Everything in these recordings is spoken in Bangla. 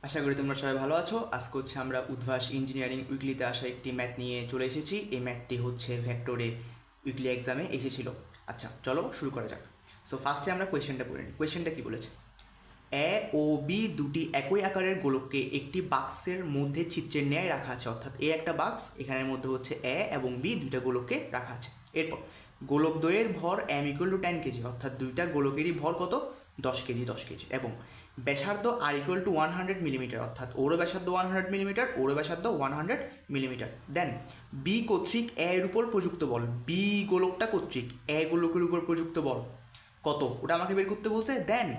আশা করি তোমরা সবাই ভালো আছো। আজকে হচ্ছে আমরা উদ্ভাস ইঞ্জিনিয়ারিং উইকলিতে আসা একটি ম্যাথ নিয়ে চলে এসেছি। এই ম্যাথটি হচ্ছে ভেক্টরে উইকলি এক্সামে এসেছিল। আচ্ছা চলো শুরু করা যাক। সো ফার্স্টে আমরা কোয়েশ্চেনটা পড়ে নিই। কোয়েশ্চেনটা কী বলেছে? এ ও বি দুটি একই আকারের গোলককে একটি বাক্সের মধ্যে চিত্রের ন্যায় রাখা আছে, অর্থাৎ এ একটা বাক্স, এখানের মধ্যে হচ্ছে এ এবং বি দুইটা গোলককে রাখা আছে। এরপর গোলক দ্বয়ের ভর m = 10 কেজি, অর্থাৎ দুইটা গোলকেরই ভর কত? 10 কেজি 10 কেজি। এবং ব্যাসার্ধ r = 100 মিলিমিটার, অর্থাৎ ওরও ব্যাসার্ধ 100 মিলিমিটার, ওরও ব্যাসার্ধ 100 মিলিমিটার। দেন বি কর্তৃক এর উপর প্রযুক্ত বল, বি গোলকটা কর্তৃক এ গোলকের উপর প্রযুক্ত বল কত, ওটা আমাকে বের করতে বলছে। দেন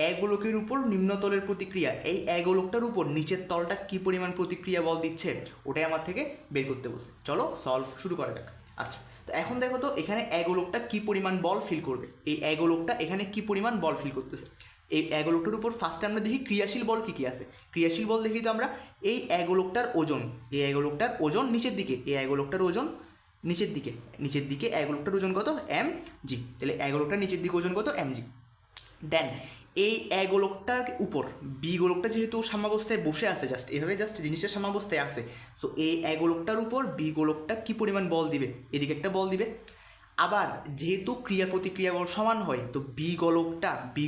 এক গোলকের উপর নিম্নতলের প্রতিক্রিয়া, এই এক গোলকটার উপর নিচের তলটা কী পরিমাণ প্রতিক্রিয়া বল দিচ্ছে ওটাই আমার থেকে বের করতে বলছে। চলো সলভ শুরু করা যাক। আচ্ছা তো এখন দেখো তো এখানে এক গোলকটা কী পরিমাণ বল ফিল করবে, এই এক গোলকটা এখানে কী পরিমাণ বল ফিল করতেছে। এই এক গোলকটার উপর ফার্স্টে আমরা দেখি ক্রিয়াশীল বল কী কী আছে। ক্রিয়াশীল বল দেখি তো আমরা এই এক গোলকটার ওজন, এই এক গোলকটার ওজন নিচের দিকে, এই এক গোলকটার ওজন নিচের দিকে, নিচের দিকে এক গোলকটার ওজন কত? mg। তাহলে এক গোলকটার নিচের দিকে ওজন কত? mg। দেন এই এক গোলকটার উপর বি গোলকটা যেহেতু সাম্যাবস্থায় বসে আছে, জাস্ট এভাবে জাস্ট জিনিসের সাম্যাবস্থায় আছে, সো এই এক গোলকটার উপর বি গোলকটা কী পরিমাণ বল দিবে? এদিকে একটা বল দিবে। আবার যেহেতু ক্রিয়া প্রতিক্রিয়া বল সমান হয়, তো বি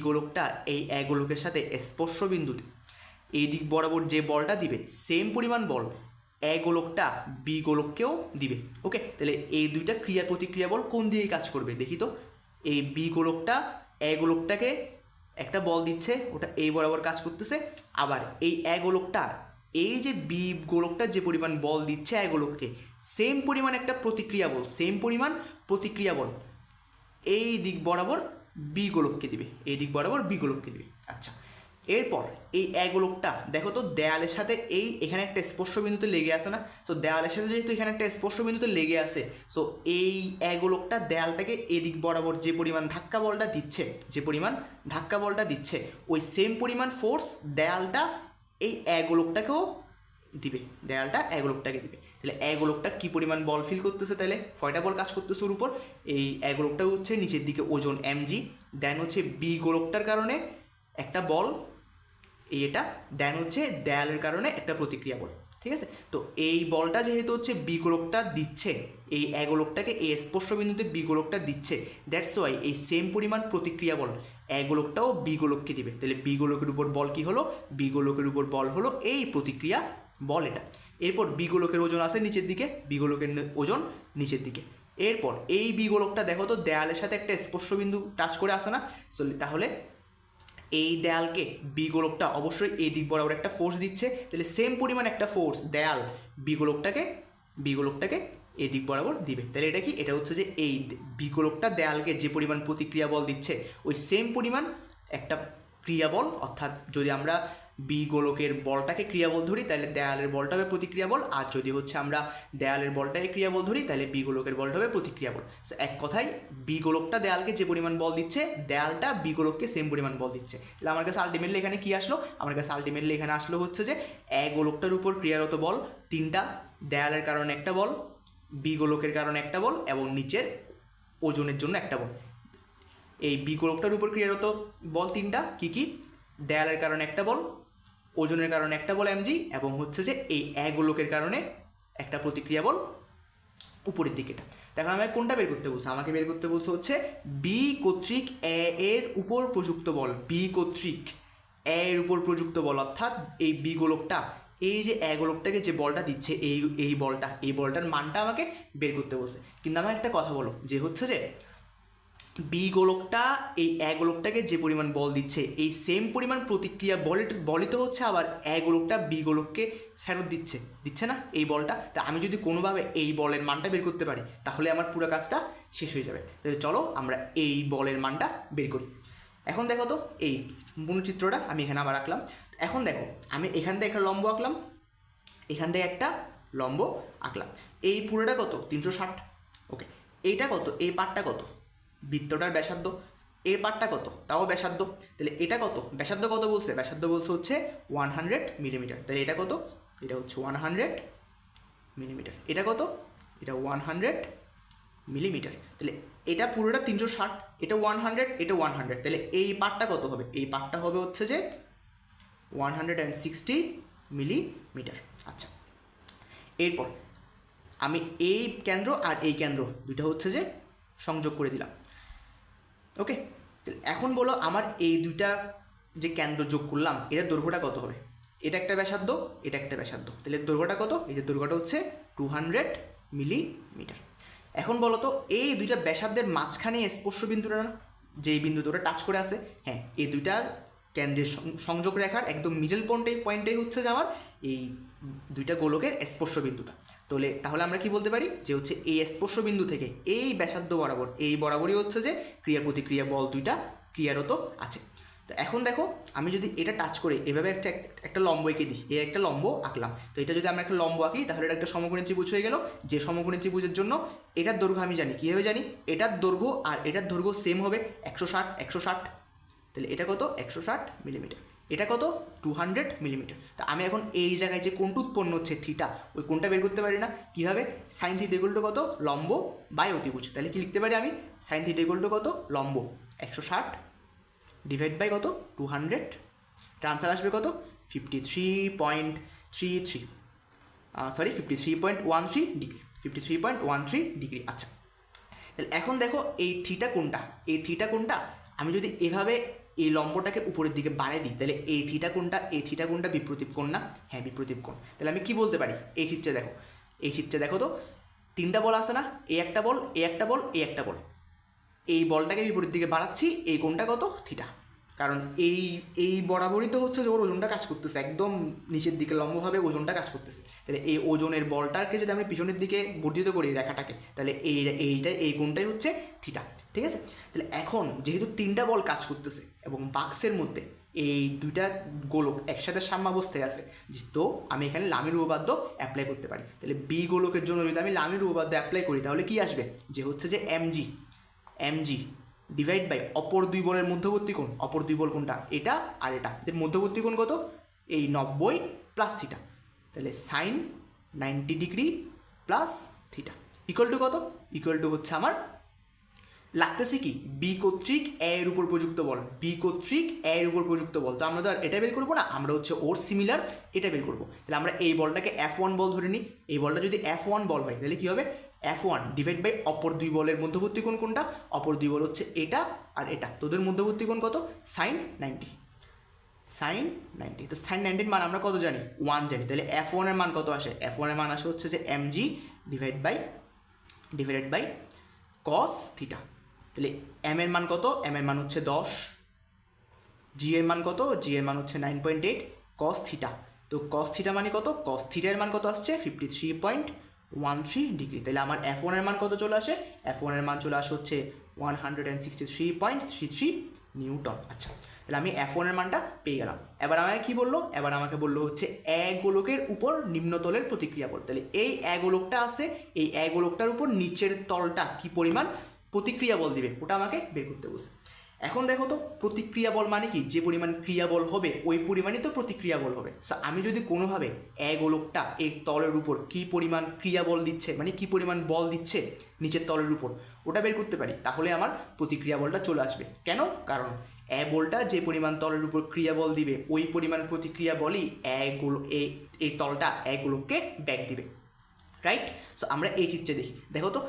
গোলকটা এই এক গোলকের সাথে স্পর্শ বিন্দুতে এই দিক বরাবর যে বলটা দিবে সেম পরিমাণ বল এ গোলকটা বি গোলককেও দিবে। ওকে, তাহলে এই দুইটা ক্রিয়া প্রতিক্রিয়া বল কোন দিকে কাজ করবে দেখি তো। এই বি গোলকটা এ গোলকটাকে একটা বল দিচ্ছে, ওটা এই বরাবর কাজ করতেছে। আবার এই এ গোলকটা এই যে বি গোলকটা যে পরিমাণ বল দিচ্ছে এ গোলককে, সেম পরিমাণ একটা প্রতিক্রিয়া বল, সেম পরিমাণ প্রতিক্রিয়া বল এই দিক বরাবর বি গোলককে দিবে, এই দিক বরাবর বি গোলককে দিবে। আচ্ছা এরপর এই এক গোলকটা দেখো তো দেয়ালের সাথে এই এখানে একটা স্পর্শবিন্দুতে লেগে আছে না? সো দেয়ালের সাথে যেহেতু এখানে একটা স্পর্শবিন্দুতে লেগে আছে, সো এই এক গোলকটা দেয়ালটাকে এদিক বরাবর যে পরিমাণ ধাক্কা বলটা দিচ্ছে, যে পরিমাণ ধাক্কা বলটা দিচ্ছে, ওই সেম পরিমাণ ফোর্স দেয়ালটা এই এক গোলকটাকেও দিবে, দেয়ালটা এক গোলকটাকে দিবে। তাহলে এক গোলকটা কী পরিমাণ বল ফিল করতেছে? তাহলে কয়টা বল কাজ করতেছে ওর উপর? এই এক গোলকটা হচ্ছে নিচের দিকে ওজন mg, দেন হচ্ছে বি গোলকটার কারণে একটা বল এটা, দেন হচ্ছে দেয়ালের কারণে একটা প্রতিক্রিয়া বল। ঠিক আছে, তো এই বলটা যেহেতু হচ্ছে বি গোলকটা দিচ্ছে, এই এ গোলকটাকে এই স্পর্শবিন্দুতে বি গোলকটা দিচ্ছে, দ্যাটস ওয়াই এই সেম পরিমাণ প্রতিক্রিয়া বল এ গোলকটাও বি গোলককে দিবে। তাহলে বি গোলকের উপর বল কী হলো? বি গোলকের উপর বল হলো এই প্রতিক্রিয়া বল এটা। এরপর বি গোলকের ওজন আছে নিচের দিকে, বি গোলকের ওজন নিচের দিকে। এরপর এই বি গোলকটা দেখো তো দেয়ালের সাথে একটা স্পর্শবিন্দু টাচ করে আসে না? তাহলে এই দেয়ালকে বি গোলকটা অবশ্যই এই দিক বরাবর একটা ফোর্স দিচ্ছে, তাহলে সেম পরিমাণ একটা ফোর্স দেয়াল বি গোলকটাকে এই দিক বরাবর দিবে। তাহলে এটা কি? এটা হচ্ছে যে এই বি গোলকটা দেয়ালকে যে পরিমাণ প্রতিক্রিয়া বল দিচ্ছে ওই সেম পরিমাণ একটা ক্রিয়া বল, অর্থাৎ যদি আমরা বি গোলকের বলটাকে ক্রিয়া বল ধরি তাহলে দেয়ালের বলটা হবে প্রতিক্রিয়া বল, আর যদি হচ্ছে আমরা দেয়ালের বলটাকে ক্রিয়া বল ধরি তাহলে বি গোলকের বলটা হবে প্রতিক্রিয়া বল। এক কথায় বি গোলকটা দেয়ালকে যে পরিমাণ বল দিচ্ছে, দেয়ালটা বি গোলককে সেম পরিমাণ বল দিচ্ছে। তাহলে আমার কাছে আলটিমেটলি এখানে কি আসলো? আমার কাছে আলটিমেটলি এখানে আসলো হচ্ছে যে এক গোলকটার উপর ক্রিয়ারত বল 3টা, দেয়ালের কারণে একটা বল, বি গোলকের কারণে একটা বল এবং নিচের ওজনের জন্য একটা বল। এই বি গোলকটার উপর ক্রিয়ারত বল 3টা, কী কী? দেয়ালের কারণে একটা বল, ওজনের কারণে একটা বল mg, এবং হচ্ছে যে এই এক গোলকের কারণে একটা প্রতিক্রিয়া বল উপরের দিকেটা। দেখো আমাকে কোনটা বের করতে বলছে? আমাকে বের করতে বলছে হচ্ছে বি কর্তৃক এ এর উপর প্রযুক্ত বল, বি কর্তৃক এ এর উপর প্রযুক্ত বল, অর্থাৎ এই বি গোলকটা এই যে এ গোলকটাকে যে বলটা দিচ্ছে এই বলটার মানটা আমাকে বের করতে বলছে। কিন্তু আমার একটা কথা বলো যে হচ্ছে যে বি গোলকটা এই এ গোলকটাকে যে পরিমাণ বল দিচ্ছে এই সেম পরিমাণ প্রতিক্রিয়া বলই তো হচ্ছে আবার এ গোলকটা বি গোলককে ফেরত দিচ্ছে না এই বলটা। তা আমি যদি কোনোভাবে এই বলের মানটা বের করতে পারি তাহলে আমার পুরো কাজটা শেষ হয়ে যাবে। তাহলে চলো আমরা এই বলের মানটা বের করি। এখন দেখো তো এই সম্পূর্ণ চিত্রটা আমি এখানে আবার আঁকলাম। এখন দেখো আমি এখান থেকে একটা লম্ব আঁকলাম, এখান থেকে একটা লম্ব আঁকলাম। এই পুরোটা কত? 360। ওকে, এইটা কত? এই পাটটা কত? বৃত্তটার ব্যাসার্ধ। এই পাটটা কত? তাও ব্যাসার্ধ। তাহলে এটা কত? ব্যাসার্ধ কত বলছে? ব্যাসার্ধ বলছে হচ্ছে 100 মিলিমিটার। তাহলে এটা কত? এটা হচ্ছে 100 মিলিমিটার। এটা কত? এটা 100 মিলিমিটার। তাহলে এটা পুরোটা 360, এটা 100, এটা 100। তাহলে এই পাটটা কত হবে? এই পাটটা হবে হচ্ছে যে 160 মিলিমিটার। আচ্ছা, এরপর আমি এই কেন্দ্র আর এই কেন্দ্র দুইটা হচ্ছে যে সংযোগ করে দিলাম। ওকে, এখন বলো আমার এই দুইটা যে কেন্দ্র যোগ করলাম এটার দৈর্ঘ্যটা কত হবে? এটা একটা ব্যাসার্ধ, এটা একটা ব্যাসার্ধ, তাহলে দৈর্ঘ্যটা কত? এটার দৈর্ঘ্যটা হচ্ছে 200 মিলিমিটার। এখন বলো তো এই দুইটা ব্যাসার্ধের মাঝখানে স্পর্শ বিন্দুটা না, যেই বিন্দুটা টাচ করে আছে, হ্যাঁ, এই দুইটার কেন্দ্রের সংযোগ রেখার একদম মিডল পয়েন্টেই হচ্ছে যে আমার এই দুইটা গোলকের স্পর্শ বিন্দুটা। তাহলে আমরা কি বলতে পারি যে হচ্ছে এই স্পর্শ বিন্দু থেকে এই ব্যাসার্ধ বরাবর, এই বরাবরই হচ্ছে যে ক্রিয়া প্রতিক্রিয়া বল দুইটা ক্রিয়ারত আছে। তো এখন দেখো, আমি যদি এটা টাচ করে এভাবে একটা লম্ব এঁকে দিই, এই একটা লম্ব আঁকলাম, তো এটা যদি আমরা একটা লম্ব আঁকি তাহলে এটা একটা সমকোণী ত্রিভুজ হয়ে গেল। যে সমকোণী ত্রিভুজের জন্য এটার দৈর্ঘ্য আমি জানি, কীভাবে জানি? এটার দৈর্ঘ্য আর এটার দৈর্ঘ্য সেম হবে 160। তাহলে এটা কত? 160 মিলিমিটার। এটা কত? 200 মিলিমিটার। তা আমি এখন এই জায়গায় যে কোণটা উৎপন্ন হচ্ছে থিটা, ওই কোণটা বের করতে পারি না। কীভাবে? সাইন থিটা ইকুয়াল টু কত? লম্ব বাই অতিভুজ। তাহলে কি লিখতে পারি আমি? সাইন থিটা ইকুয়াল টু কত? লম্ব 160 ডিভাইড বাই কত? 200। ট্রান্সার আসবে কত? 53.33, সরি 53.13 ডিগ্রি, 53.13 ডিগ্রি। আচ্ছা, তাহলে এখন দেখো এই থিটা কোণটা, এই থিটা কোণটা আমি যদি এভাবে এই লম্বটাকে উপরের দিকে বাড়িয়ে দিই, তাহলে এই থিটা কোণটা বিপ্রতীপ কোণ না? হ্যাঁ, বিপ্রতীপ কোণ। তাহলে আমি কি বলতে পারি? এই চিত্রে দেখো, এই চিত্রে দেখো তো তিনটা বল আছে না? এই একটা বল, এই একটা বল, এই একটা বল। এই বলটাকে বিপরীত দিকে বাড়াচ্ছি, এই কোণটা কত? থিটা। কারণ এই বরাবরই তো হচ্ছে যে ওর ওজনটা কাজ করতেছে, একদম নিচের দিকে লম্বভাবে ওজনটা কাজ করতেছে। তাহলে এই ওজনের বলটাকে যদি আমি পিছনের দিকে বর্ধিত করি রেখাটাকে, তাহলে এই কোণটাই হচ্ছে থিটা। ঠিক আছে? তাহলে এখন যেহেতু তিনটা বল কাজ করতেছে এবং বাক্সের মধ্যে এই দুইটা গোলক একসাথে সাম্যাবস্থায় আছে, তো আমি এখানে লামির উপপাদ্য অ্যাপ্লাই করতে পারি। তাহলে বি গোলকের জন্য যদি আমি লামির উপপাদ্য অ্যাপ্লাই করি তাহলে কি আসবে? যে হচ্ছে যে mg ডিভাইড বাই অপর দুই বলের মধ্যবর্তী কোণ। অপর দুই বল কোনটা? এটা আর এটা। এর মধ্যবর্তী কোণ কত? এই 90 প্লাস থিটা। তাহলে sine 90 degree plus theta equal to কত? ইকুয়াল টু হচ্ছে আমার লাগতেছে কি? বি কর্তৃক এ এর উপর প্রযুক্ত বল। বি কর্তৃক এ এর উপর প্রযুক্ত বল। তো আমরা তো আর এটা বের করবো না, আমরা হচ্ছে ওর সিমিলার এটা বের করবো। তাহলে আমরা এই বলটাকে F1 বল ধরে নিই। এই বলটা যদি F1 বল হয় তাহলে কী হবে? F1 ডিভাইড বাই অপর দুই বলের মধ্যবর্তী কোণ কোনটা? অপর দুই বল হচ্ছে এটা আর এটা। তোদের মধ্যবর্তী কোণ কত? সাইন 90। সাইন 90। তো সাইন 90 মান আমরা কত জানি? 1 জানি। তাহলে F1 এর মান কত আসে? F1 এর মান আসে হচ্ছে যে mg divide by cos theta. তাহলে m এর মান কত? m এর মান হচ্ছে 10। g এর মান কত? g এর মান হচ্ছে 9.8 cos থিটা। তো cos থিটা মানে কত? cos থিটা এর মান কত আসছে? 53.13 ডিগ্রি। তাহলে আমার F1 এর মান কত চলে আসে? F1 এর মান চলে আসে হচ্ছে 163.33 নিউটন। আচ্ছা, তাহলে আমি F1 এর মানটা পেয়ে গেলাম। এবার আমাকে কি বললো? এবার আমাকে বললো হচ্ছে এক গোলকের উপর নিম্নতলের প্রতিক্রিয়া বল। তাহলে এই এক গোলকটা আছে, এই এক গোলকটার উপর নিচের তলটা কি পরিমাণ প্রতিক্রিয়া বল দিবে ওটা আমাকে বের করতে বলছে। এখন দেখো তো প্রতিক্রিয়া বল মানে কি? যে পরিমাণ ক্রিয়া বল হবে ওই পরিমাণই তো প্রতিক্রিয়া বল হবে। আমি যদি কোনোভাবে এক গোলকটা এই তলের উপর কী পরিমাণ ক্রিয়া বল দিচ্ছে, মানে কী পরিমাণ বল দিচ্ছে নিচের তলের উপর, ওটা বের করতে পারি, তাহলে আমার প্রতিক্রিয়া বলটা চলে আসবে। কেন? কারণ এ বলটা যে পরিমাণ তলের উপর ক্রিয়া বল দিবে ওই পরিমাণ প্রতিক্রিয়া বলই এই তলটা এক গোলককে ব্যাক দিবে। রাইট? সো আমরা এই চিত্রে দেখি, দেখো তো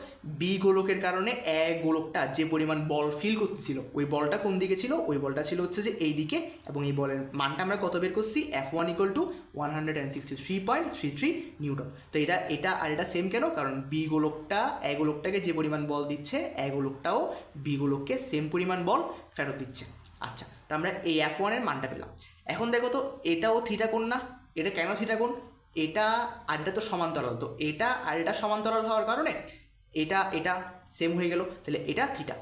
বি গোলকের কারণে এক গোলকটা যে পরিমাণ বল ফিল করতেছিল ওই বলটা কোন দিকে ছিল? ওই বলটা ছিল হচ্ছে যে এই দিকে, এবং এই বলের মানটা আমরা কত বের করছি? F1 equal two 163.33 Newton. তো এটা আর এটা সেম কেন? কারণ বি গোলকটা এ গোলকটাকে যে পরিমাণ বল দিচ্ছে এ গোলকটাও বি গোলককে সেম পরিমাণ বল ফেরত দিচ্ছে। আচ্ছা, তো আমরা এই F1 এর মানটা পেলাম। এখন দেখো তো এটাও থিটা কোণ না? এটা কেন থিটা কোণ? এটা আর এটা তো সমান্তরাল, তো এটা আর এটা সমান্তরাল হওয়ার কারণে এটা সেম হয়ে গেল। তাহলে এটা থিটা।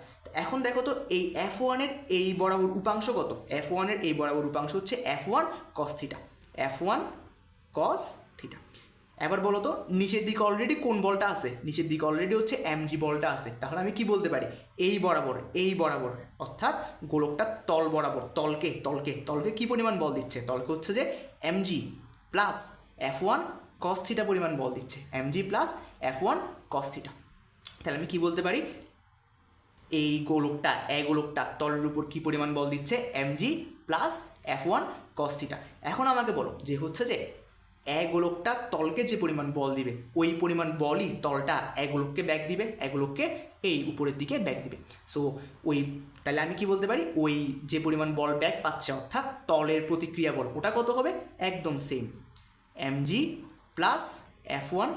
এখন দেখো তো এই F1 এর এই বরাবর উপাংশ কত? F1 এর এই বরাবর উপাংশ হচ্ছে F1 cos theta. F1 cos theta. এবার বলো তো নিচের দিকে অলরেডি কোন বলটা আছে? নিচের দিকে অলরেডি হচ্ছে mg বলটা আছে। তাহলে আমি কি বলতে পারি? এই বরাবর অর্থাৎ গোলকটা তল বরাবর তলকে কি পরিমাণ বল দিচ্ছে? তলকে হচ্ছে যে mg plus F1 cos theta পরিমাণ বল দিচ্ছে। mg plus F1 cos theta. তাহলে আমি কি বলতে পারি? এই গোলকটা তলের উপর কি পরিমাণ বল দিচ্ছে? mg plus F1 cos theta. এখন আমাকে বলো যে হচ্ছে যে গোলকটা তলকে যে পরিমাণ বল দিবে ওই পরিমাণ বলই তলটা গোলককে ব্যাক দিবে, গোলককে এই উপরের দিকে ব্যাক দিবে। সো ওই তাহলে আমি কি বলতে পারি, ওই যে পরিমাণ বল ব্যাক পাচ্ছে অর্থাৎ তলের প্রতিক্রিয়া বল ওটা কত হবে, একদম same mg plus F1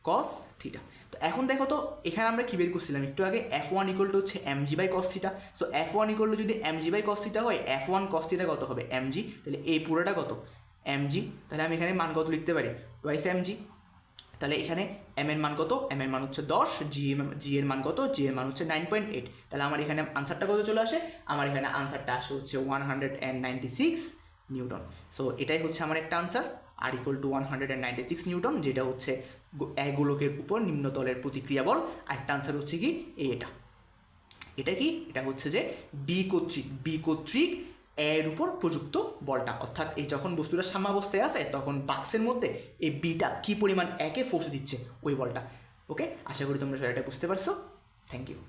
cos theta. তো এখন দেখো তো এখানে আমরা কী বের করছিলাম একটু আগে, F1 ইকুয়াল টু হচ্ছে mg by cos theta. So F1 equal to যদি mg বাই cos থিটা হয়, F1 cos থিটা কত হবে mg, তাহলে এই পুরোটা কত mg। তাহলে আমি এখানে মান কত লিখতে পারি, টুয়াইস mg। তাহলে এখানে m এর মান কত, m এর মান হচ্ছে 10, g এর মান কত, g এর মান হচ্ছে 9.8। তাহলে আমার এখানে আনসারটা কত চলে আসে, আমার এখানে আনসারটা আসে হচ্ছে 196 নিউটন। সো এটাই হচ্ছে আমার একটা আনসার, আর ইকুয়াল টু 196 নিউটন, যেটা হচ্ছে গোলকের উপর নিম্নতলের প্রতিক্রিয়া বল। আরেকটা আনসার হচ্ছে কি এটা কি, এটা হচ্ছে যে বি কর্তৃক এর উপর প্রযুক্ত বলটা, অর্থাৎ এই যখন বস্তুটা সাম্যাবস্থায় আছে তখন বাক্সের মধ্যে এই বিটা কী পরিমাণ একে ফোর্স দিচ্ছে ওই বলটা। ওকে, আশা করি তোমরা সবাই এটা বুঝতে পারছো। Thank you.